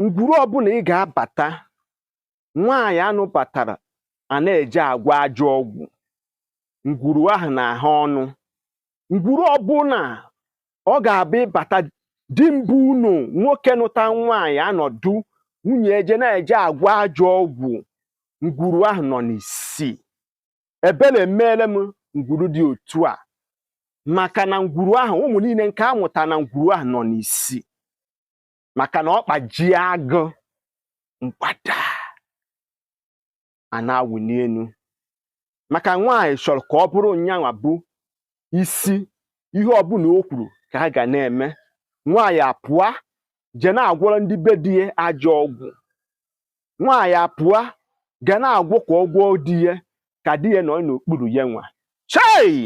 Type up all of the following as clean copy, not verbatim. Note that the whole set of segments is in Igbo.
ngwuru ọbụla ị ga-abata nwaanyị anụ batara a na-eje agwa ajọ ọgwụ ngwuru ahụ na-aha ọnụ ngwuru ọbụla ọ ga-abịa ịbata di mbụ unu nwoke nụta nwaanyị anọdụ nwunye eje na-eje agwa ajọ ọgwụ ngwuru ahụ nọ n'isi ebere emeela m ngwuru dị otu a maka na ngwuru ahụ ụmụ niile nke amụta na ngwuru ahụ nọ n'isi maka na ọ kpajie agụ mgbada a na-awụli elu maka nwaanyị chọrọ ka ọ bụrụ nyanwa bụ isi ihe ọbụla o kwuru ka ha ga na-eme nwaanyị apụa je na-agwọrọ ndị be di ya ajọ ọgwụ nwaanyị apụa ga na-agwọ ka ọgwọ di ya ka di ya nọ n'okpuru ya nwa chei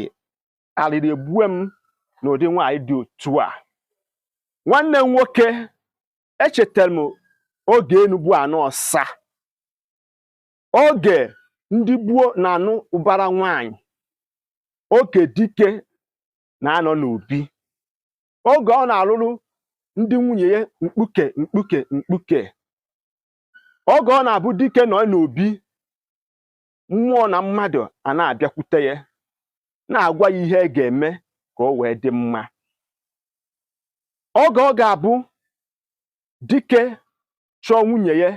alịrị egbue m n'ụdị nwaanyị dị otu a nwanne m nwoke echetara m oge Enugwu anọ ọsa oge ndị gboo na-anụ ụbara nwaanyị oge dike na-anọ n'obi oge ọ na-alụrụ ndị nwunye ya mkpuke oge ọ na-abụ dike nọ n'obi mmụọ na mmadụ a na-abịakwute ya na-agwa ya ihe ga-eme ka o wee dị mma oge ọ ga-abụ dike chọọ nwunye ya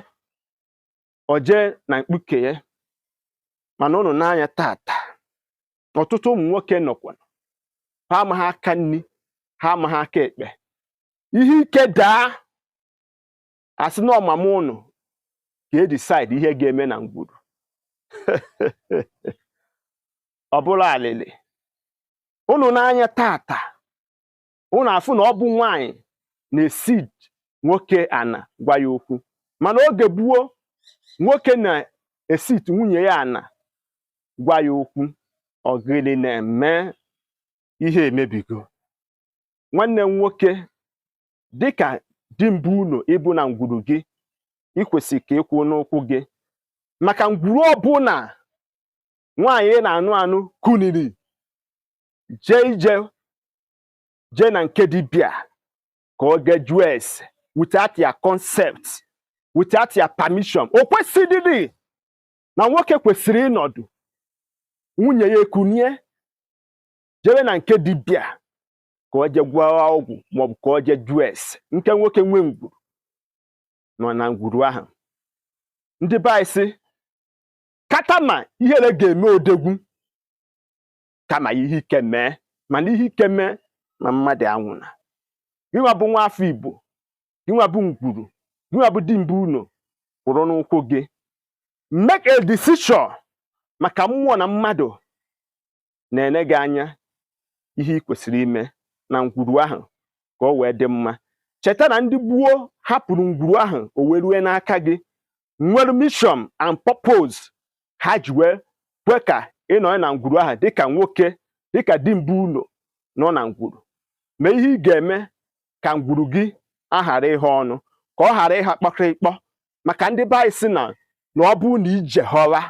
o jee na mkpuke ya mana ụnụ n'anya tata ọtụtụ ụmụ nwoke nọkwa ha amaghị aka nri ha amaghị aka ekpe ihe ike daa asị na ọmama ụnụ ka decide ihe ga-eme na ngwuru ọ bụrụ alịlị ụnụ n'anya tata ụnụ afụ na ọ bụ nwaanyị na-esid nwoke ana gwa ya okwu mana oge gbuo nwoke na-esit nwunye ya ana gwa ya okwu ọgịrị na-eme ihe emebigo nwanne m nwoke dịka di mbụ ụlọ ịbụ na ngwuru gị ikwesị ka ịkwụ n'ụkwụ gị maka ngwuru ọbụla nwaanyị na-anụ kuniri jee na nke dibịa ka ọ ga jụọ ese without your consent without your permission o kwesịrị na nwoke kwesịrị ịnọdụ nwunye ya ekunie jere na nke dibịa ka ọ je gwọọ ọgwụ maọbụ ka ọ je jụọ ese nke nwoke nwe ngwuru nọ na ngwuru ahụ ndị be anyị sị kata ma ihere ga-eme odegwu kama ihe ike mee mana ihe ike mee na mmadụ anwụna gịnwa bụ nwa afọ Igbo gịnwa bụ ngwuru gịnwa bụ di mbụ unu kwụrụ n'ụkwụ gị make a decision maka mmụọ na mmadụ na-ene gị anya ihe ị kwesịrị ime na ngwuru ahụ ka o wee dị mma cheta na ndị gboo hapụrụ ngwuru ahụ o wee rue n'aka gị nwere mission and purpose ha ji wee kwe ka ị nọ na ngwuru ahụ dịka nwoke dịka di mbụ ụlọ nọ na ngwuru ma ihe ị ga-eme ka ngwuru gị aghara ihe ọnụ ka ọ ghara ịha kpọkịrịkpọ maka ndị be anyị sị na ọ bụrụ na ije họra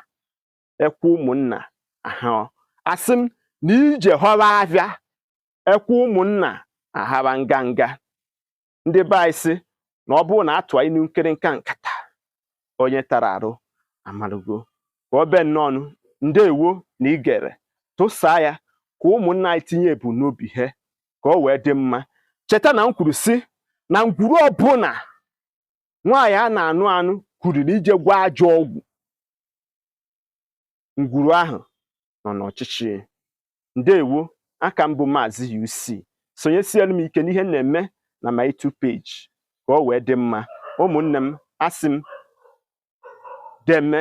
ekwe ụmụnna ahụ asị m na ije họra abịa ekwe ụmụnna aghara nganga ndị be anyị sị na ọ bụrụ na atụọ inu nkịrịnka nkata onye tara arụ amarugo ka ọ be nnọọ ndewo na igere tụsaa ya ka ụmụnna anyị tinye ebumnobi ha ka o wee dị mma cheta na m kwuru sị na ngwuru ọbụla nwaanyị a na-anụ kwuriri ije gwa ajọ ọgwụ ngwuru ahụ nọ n'ọchịchị ndewo aka mbụ Maazị UC sonyesielu m ike n'ihe na-eme na my YouTube page ka o wee dị mma ụmụnne m asị m deme